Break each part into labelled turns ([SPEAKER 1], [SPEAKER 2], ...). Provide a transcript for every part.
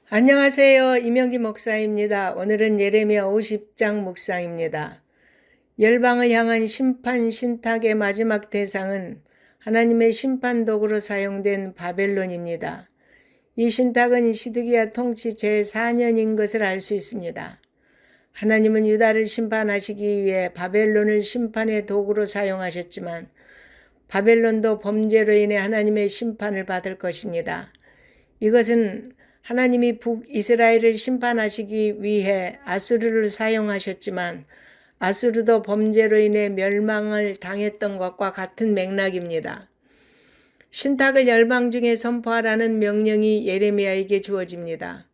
[SPEAKER 1] 안녕하세요. 이명기 목사입니다. 오늘은 예레미야 50장 묵상입니다. 열방을 향한 심판 신탁의 마지막 대상은 하나님의 심판 도구로 사용된 바벨론입니다. 이 신탁은 시드기야 통치 제4년인 것을 알 수 있습니다. 하나님은 유다를 심판하시기 위해 바벨론을 심판의 도구로 사용하셨지만 바벨론도 범죄로 인해 하나님의 심판을 받을 것입니다. 이것은 하나님이 북이스라엘을 심판하시기 위해 아수르를 사용하셨지만 아수르도 범죄로 인해 멸망을 당했던 것과 같은 맥락입니다. 신탁을 열방 중에 선포하라는 명령이 예레미야에게 주어집니다.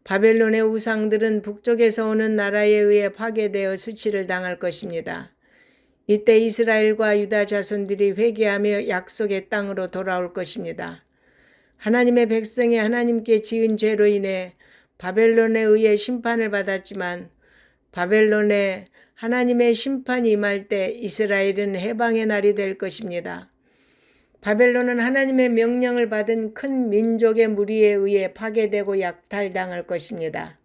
[SPEAKER 1] 바벨론의 우상들은 북쪽에서 오는 나라에 의해 파괴되어 수치를 당할 것입니다. 이때 이스라엘과 유다 자손들이 회개하며 약속의 땅으로 돌아올 것입니다. 하나님의 백성이 하나님께 지은 죄로 인해 바벨론에 의해 심판을 받았지만 바벨론에 하나님의 심판이 임할 때 이스라엘은 해방의 날이 될 것입니다. 바벨론은 하나님의 명령을 받은 큰 민족의 무리에 의해 파괴되고 약탈당할 것입니다.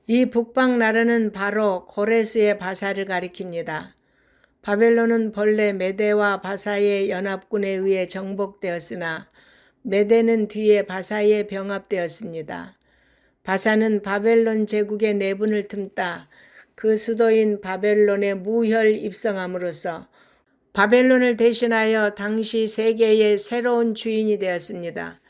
[SPEAKER 1] 이 북방 나라는 바로 고레스의 바사를 가리킵니다. 바벨론은 본래 메대와 바사의 연합군에 의해 정복되었으나 메대는 뒤에 바사에 병합되었습니다. 바사는 바벨론 제국의 내분을 틈타 그 수도인 바벨론에 무혈 입성함으로써 바벨론을 대신하여 당시 세계의 새로운 주인이 되었습니다.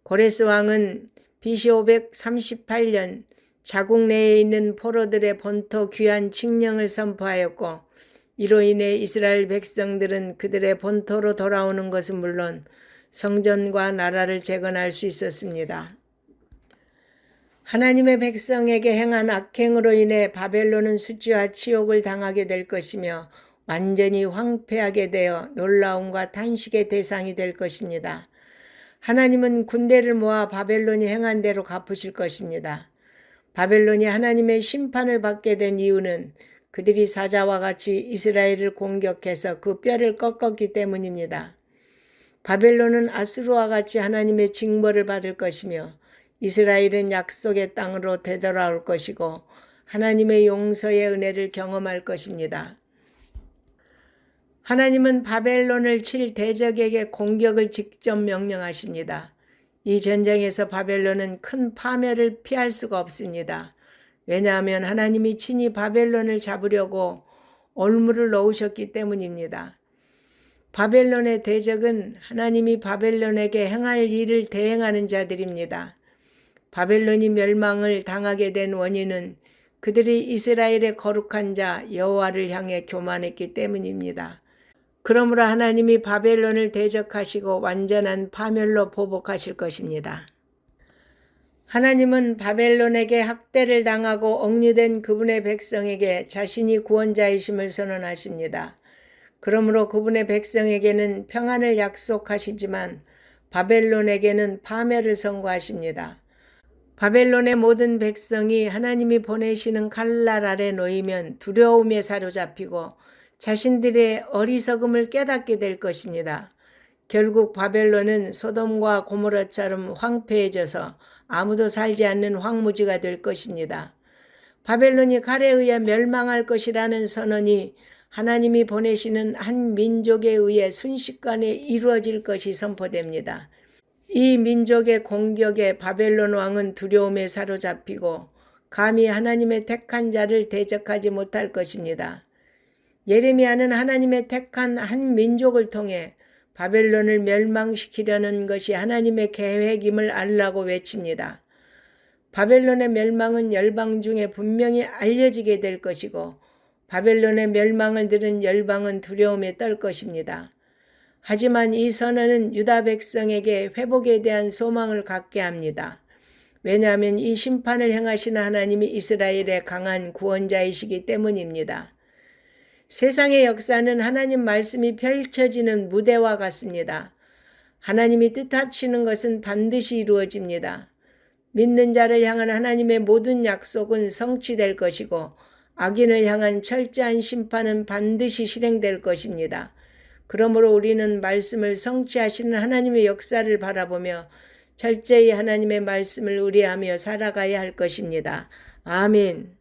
[SPEAKER 1] 고레스 왕은 BC 538년 자국 내에 있는 포로들의 본토 귀환 칙령을 선포하였고 이로 인해 이스라엘 백성들은 그들의 본토로 돌아오는 것은 물론 성전과 나라를 재건할 수 있었습니다. 하나님의 백성에게 행한 악행으로 인해 바벨론은 수치와 치욕을 당하게 될 것이며 완전히 황폐하게 되어 놀라움과 탄식의 대상이 될 것입니다. 하나님은 군대를 모아 바벨론이 행한 대로 갚으실 것입니다. 바벨론이 하나님의 심판을 받게 된 이유는 그들이 사자와 같이 이스라엘을 공격해서 그 뼈를 꺾었기 때문입니다. 바벨론은 아수르와 같이 하나님의 징벌을 받을 것이며 이스라엘은 약속의 땅으로 되돌아올 것이고 하나님의 용서의 은혜를 경험할 것입니다. 하나님은 바벨론을 칠 대적에게 공격을 직접 명령하십니다. 이 전쟁에서 바벨론은 큰 파멸을 피할 수가 없습니다. 왜냐하면 하나님이 친히 바벨론을 잡으려고 올무를 놓으셨기 때문입니다. 바벨론의 대적은 하나님이 바벨론에게 행할 일을 대행하는 자들입니다. 바벨론이 멸망을 당하게 된 원인은 그들이 이스라엘의 거룩한 자 여호와를 향해 교만했기 때문입니다. 그러므로 하나님이 바벨론을 대적하시고 완전한 파멸로 보복하실 것입니다. 하나님은 바벨론에게 학대를 당하고 억류된 그분의 백성에게 자신이 구원자이심을 선언하십니다. 그러므로 그분의 백성에게는 평안을 약속하시지만 바벨론에게는 파멸을 선고하십니다. 바벨론의 모든 백성이 하나님이 보내시는 칼날 아래 놓이면 두려움에 사로잡히고 자신들의 어리석음을 깨닫게 될 것입니다. 결국 바벨론은 소돔과 고모라처럼 황폐해져서 아무도 살지 않는 황무지가 될 것입니다. 바벨론이 칼에 의해 멸망할 것이라는 선언이 하나님이 보내시는 한 민족에 의해 순식간에 이루어질 것이 선포됩니다. 이 민족의 공격에 바벨론 왕은 두려움에 사로잡히고 감히 하나님의 택한 자를 대적하지 못할 것입니다. 예레미야는 하나님의 택한 한 민족을 통해 바벨론을 멸망시키려는 것이 하나님의 계획임을 알라고 외칩니다. 바벨론의 멸망은 열방 중에 분명히 알려지게 될 것이고 바벨론의 멸망을 들은 열방은 두려움에 떨 것입니다. 하지만 이 선언은 유다 백성에게 회복에 대한 소망을 갖게 합니다. 왜냐하면 이 심판을 행하시는 하나님이 이스라엘의 강한 구원자이시기 때문입니다. 세상의 역사는 하나님 말씀이 펼쳐지는 무대와 같습니다. 하나님이 뜻하시는 것은 반드시 이루어집니다. 믿는 자를 향한 하나님의 모든 약속은 성취될 것이고 악인을 향한 철저한 심판은 반드시 실행될 것입니다. 그러므로 우리는 말씀을 성취하시는 하나님의 역사를 바라보며 철저히 하나님의 말씀을 의뢰하며 살아가야 할 것입니다. 아멘.